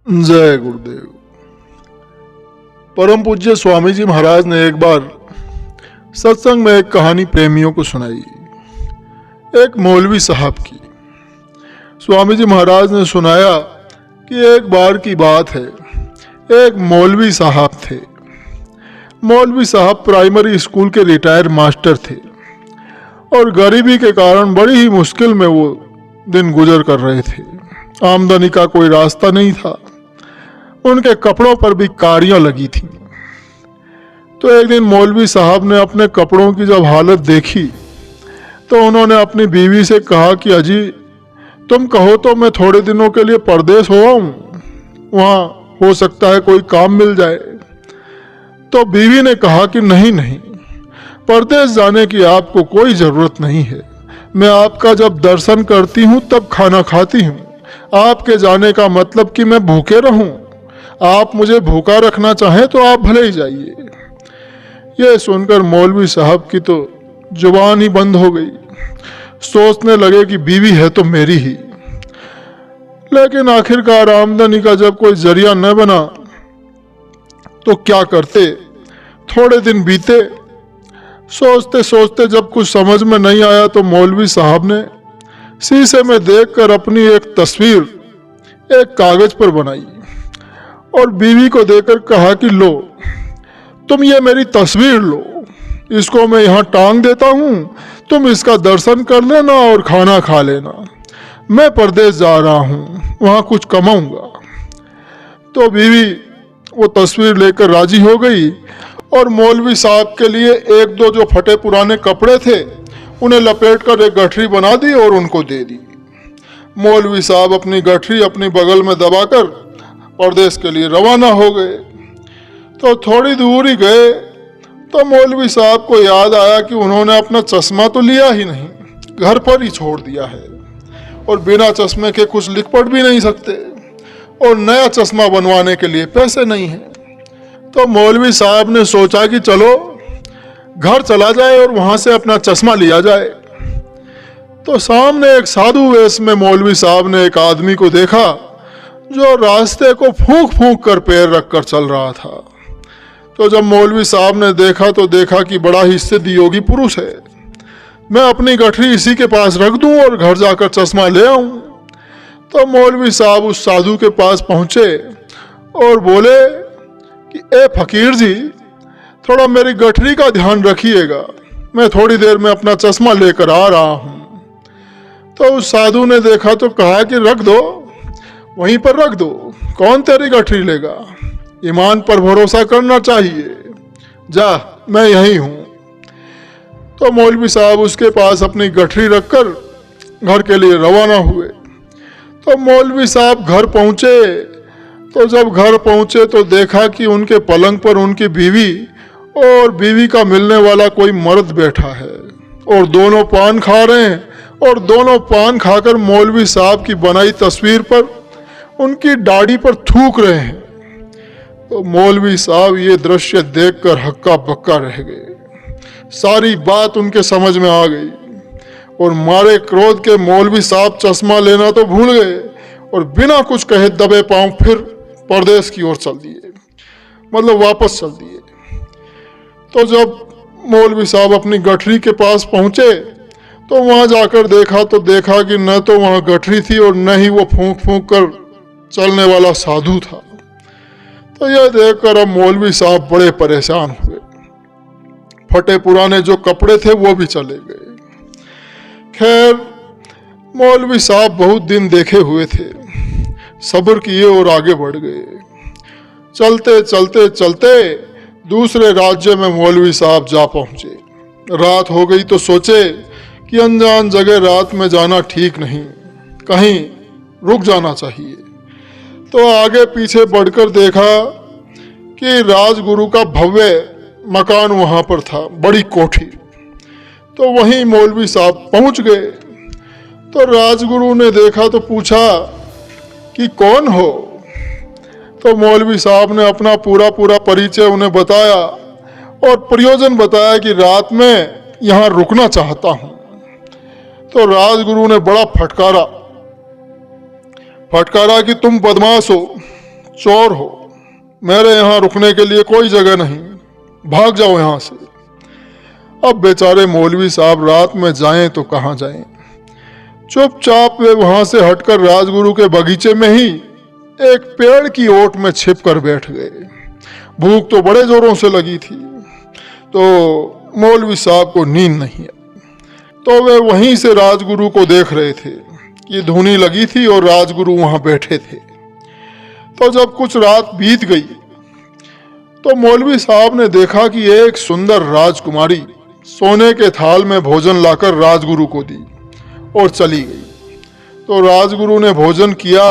जय गुरुदेव। परम पूज्य स्वामी जी महाराज ने एक बार सत्संग में एक कहानी प्रेमियों को सुनाई, एक मौलवी साहब की। स्वामी जी महाराज ने सुनाया कि एक बार की बात है, एक मौलवी साहब थे। मौलवी साहब प्राइमरी स्कूल के रिटायर मास्टर थे और गरीबी के कारण बड़ी ही मुश्किल में वो दिन गुजर कर रहे थे। आमदनी का कोई रास्ता नहीं था, उनके कपड़ों पर भी कारियां लगी थीं। तो एक दिन मौलवी साहब ने अपने कपड़ों की जब हालत देखी तो उन्होंने अपनी बीवी से कहा कि अजी तुम कहो तो मैं थोड़े दिनों के लिए परदेश हो आऊं, वहां हो सकता है कोई काम मिल जाए। तो बीवी ने कहा कि नहीं नहीं, परदेश जाने की आपको कोई जरूरत नहीं है। मैं आपका जब दर्शन करती हूं तब खाना खाती हूं। आपके जाने का मतलब कि मैं भूखे रहूं। आप मुझे भूखा रखना चाहें तो आप भले ही जाइए। यह सुनकर मौलवी साहब की तो जुबान ही बंद हो गई। सोचने लगे कि बीवी है तो मेरी ही, लेकिन आखिरकार आमदनी का जब कोई जरिया न बना तो क्या करते। थोड़े दिन बीते, सोचते सोचते जब कुछ समझ में नहीं आया तो मौलवी साहब ने शीशे में देखकर अपनी एक तस्वीर एक कागज पर बनाई और बीवी को देकर कहा कि लो तुम ये मेरी तस्वीर लो, इसको मैं यहाँ टांग देता हूँ, तुम इसका दर्शन कर लेना और खाना खा लेना। मैं परदेश जा रहा हूँ, वहाँ कुछ कमाऊंगा। तो बीवी वो तस्वीर लेकर राजी हो गई और मौलवी साहब के लिए एक दो जो फटे पुराने कपड़े थे उन्हें लपेटकर एक गठरी बना दी और उनको दे दी। मौलवी साहब अपनी गठरी अपनी बगल में दबाकर परदेश के लिए रवाना हो गए। तो थोड़ी दूर ही गए तो मौलवी साहब को याद आया कि उन्होंने अपना चश्मा तो लिया ही नहीं, घर पर ही छोड़ दिया है और बिना चश्मे के कुछ लिख पढ़ भी नहीं सकते और नया चश्मा बनवाने के लिए पैसे नहीं है। तो मौलवी साहब ने सोचा कि चलो घर चला जाए और वहां से अपना चश्मा लिया जाए। तो सामने एक साधु वेश में मौलवी साहब ने एक आदमी को देखा जो रास्ते को फूंक फूंक कर पैर रखकर चल रहा था। तो जब मौलवी साहब ने देखा तो देखा कि बड़ा ही सिद्ध योगी पुरुष है, मैं अपनी गठरी इसी के पास रख दूं और घर जाकर चश्मा ले आऊं। तो मौलवी साहब उस साधु के पास पहुंचे और बोले कि ए फकीर जी, थोड़ा मेरी गठरी का ध्यान रखिएगा, मैं थोड़ी देर में अपना चश्मा लेकर आ रहा हूं। तो उस साधु ने देखा तो कहा कि रख दो, वहीं पर रख दो, कौन तेरी गठरी लेगा, ईमान पर भरोसा करना चाहिए, जा मैं यही हूं। तो मौलवी साहब उसके पास अपनी गठरी रखकर घर के लिए रवाना हुए। तो मौलवी साहब घर पहुंचे तो जब घर पहुंचे तो देखा कि उनके पलंग पर उनकी बीवी और बीवी का मिलने वाला कोई मर्द बैठा है और दोनों पान खा रहे हैं और दोनों पान खाकर मौलवी साहब की बनाई तस्वीर पर उनकी दाढ़ी पर थूक रहे हैं। तो मौलवी साहब ये दृश्य देखकर हक्का बक्का रह गए। सारी बात उनके समझ में आ गई और मारे क्रोध के मौलवी साहब चश्मा लेना तो भूल गए और बिना कुछ कहे दबे पांव फिर परदेश की ओर चल दिए, मतलब वापस चल दिए। तो जब मौलवी साहब अपनी गठरी के पास पहुंचे तो वहां जाकर देखा तो देखा कि न तो वहां गठरी थी और न ही वो फूंक फूंक कर चलने वाला साधु था। तो यह देखकर अब मौलवी साहब बड़े परेशान हुए। फटे पुराने जो कपड़े थे वो भी चले गए। खैर मौलवी साहब बहुत दिन देखे हुए थे, सब्र किए और आगे बढ़ गए। चलते चलते चलते दूसरे राज्य में मौलवी साहब जा पहुंचे। रात हो गई तो सोचे कि अनजान जगह रात में जाना ठीक नहीं, कहीं रुक जाना चाहिए। तो आगे पीछे बढ़कर देखा कि राजगुरु का भव्य मकान वहां पर था, बड़ी कोठी। तो वहीं मौलवी साहब पहुंच गए। तो राजगुरु ने देखा तो पूछा कि कौन हो। तो मौलवी साहब ने अपना पूरा परिचय उन्हें बताया और प्रयोजन बताया कि रात में यहाँ रुकना चाहता हूँ। तो राजगुरु ने बड़ा फटकारा कि तुम बदमाश हो, चोर हो, मेरे यहाँ रुकने के लिए कोई जगह नहीं, भाग जाओ यहाँ से। अब बेचारे मौलवी साहब रात में जाएं तो कहाँ जाएं। चुपचाप वे वहां से हटकर राजगुरु के बगीचे में ही एक पेड़ की ओट में छिप कर बैठ गए। भूख तो बड़े जोरों से लगी थी, तो मौलवी साहब को नींद नहीं आई, तो वे वहीं से राजगुरु को देख रहे थे कि धुनी लगी थी और राजगुरु वहां बैठे थे। तो जब कुछ रात बीत गई तो मौलवी साहब ने देखा कि एक सुंदर राजकुमारी सोने के थाल में भोजन लाकर राजगुरु को दी और चली गई। तो राजगुरु ने भोजन किया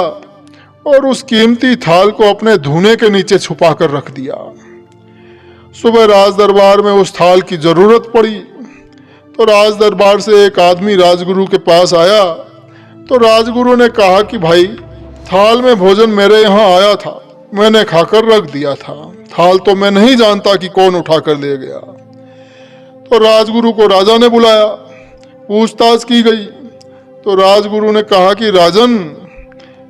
और उस कीमती थाल को अपने धूने के नीचे छुपा कर रख दिया। सुबह राज दरबार में उस थाल की जरूरत पड़ी, तो राज दरबार से एक आदमी राजगुरु के पास आया। तो राजगुरु ने कहा कि भाई, थाल में भोजन मेरे यहाँ आया था, मैंने खाकर रख दिया था, थाल तो मैं नहीं जानता कि कौन उठा कर ले गया। तो राजगुरु को राजा ने बुलाया, पूछताछ की गई। तो राजगुरु ने कहा कि राजन,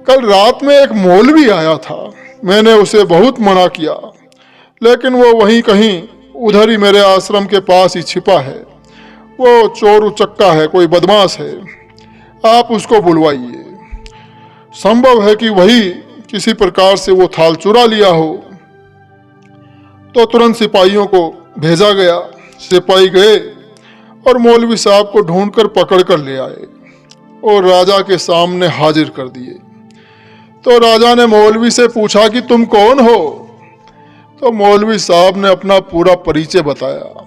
कल रात में एक मौलवी आया था, मैंने उसे बहुत मना किया, लेकिन वो वहीं कहीं उधर ही मेरे आश्रम के पास ही छिपा है। वो चोर उचक्का है, कोई बदमाश है, आप उसको बुलवाइए। संभव है कि वही किसी प्रकार से वो थाल चुरा लिया हो। तो तुरंत सिपाहियों को भेजा गया। सिपाही गए और मौलवी साहब को ढूंढकर पकड़ कर ले आए और राजा के सामने हाजिर कर दिए। तो राजा ने मौलवी से पूछा कि तुम कौन हो? तो मौलवी साहब ने अपना पूरा परिचय बताया।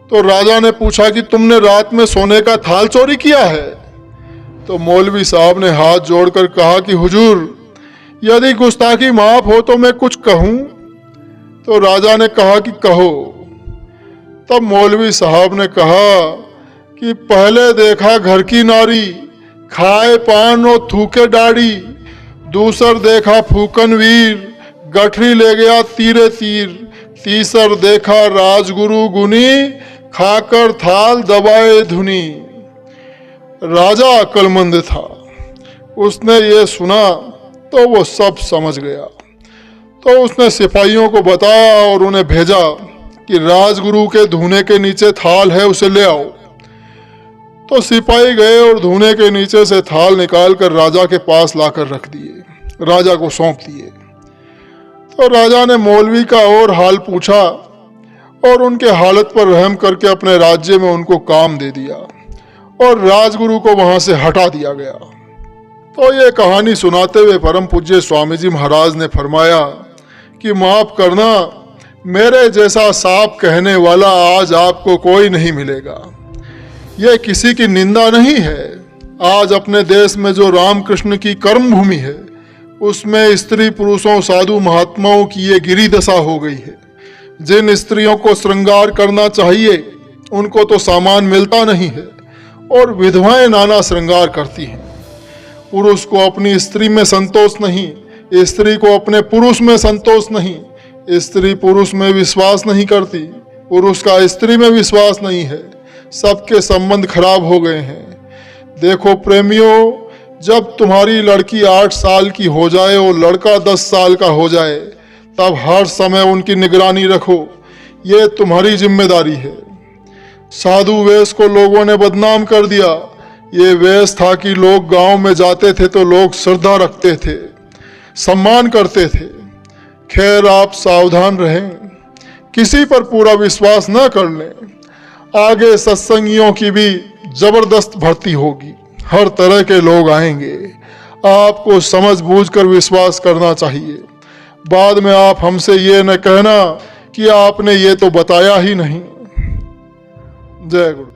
तो राजा ने पूछा कि तुमने रात में सोने का थाल चोरी किया है? तो मौलवी साहब ने हाथ जोड़कर कहा कि हुजूर, यदि गुस्ताखी माफ हो तो मैं कुछ कहूं। तो राजा ने कहा कि कहो। तब मौलवी साहब ने कहा कि पहले देखा घर की नारी, खाए पान और थूके डाड़ी, दूसर देखा फूकन वीर, गठरी ले गया तीरे तीर, तीसर देखा राजगुरु गुनी, खाकर थाल दबाए धुनी। राजा अक्लमंद था, उसने ये सुना तो वो सब समझ गया। तो उसने सिपाहियों को बताया और उन्हें भेजा कि राजगुरु के धूने के नीचे थाल है, उसे ले आओ। तो सिपाही गए और धूने के नीचे से थाल निकालकर राजा के पास लाकर रख दिए, राजा को सौंप दिए। तो राजा ने मौलवी का और हाल पूछा और उनके हालत पर रहम करके अपने राज्य में उनको काम दे दिया और राजगुरु को वहां से हटा दिया गया। तो ये कहानी सुनाते हुए परम पूज्य स्वामी जी महाराज ने फरमाया कि माफ करना, मेरे जैसा साफ कहने वाला आज आपको कोई नहीं मिलेगा। यह किसी की निंदा नहीं है। आज अपने देश में जो रामकृष्ण की कर्म भूमि है, उसमें स्त्री पुरुषों साधु महात्माओं की ये गिरी दशा हो गई है। जिन स्त्रियों को श्रृंगार करना चाहिए उनको तो सामान मिलता नहीं है और विधवाएं नाना श्रृंगार करती हैं। पुरुष को अपनी स्त्री में संतोष नहीं, स्त्री को अपने पुरुष में संतोष नहीं, स्त्री पुरुष में विश्वास नहीं करती, पुरुष का स्त्री में विश्वास नहीं है। सबके संबंध खराब हो गए हैं। देखो प्रेमियों, जब तुम्हारी लड़की 8 साल की हो जाए और लड़का 10 साल का हो जाए, तब हर समय उनकी निगरानी रखो, ये तुम्हारी जिम्मेदारी है। साधु वेश को लोगों ने बदनाम कर दिया। ये वेश था कि लोग गांव में जाते थे तो लोग श्रद्धा रखते थे, सम्मान करते थे। खैर, आप सावधान रहें, किसी पर पूरा विश्वास न कर लें। आगे सत्संगियों की भी जबरदस्त भर्ती होगी, हर तरह के लोग आएंगे। आपको समझ बूझ कर विश्वास करना चाहिए। बाद में आप हमसे ये न कहना कि आपने ये तो बताया ही नहीं। जय गुरु।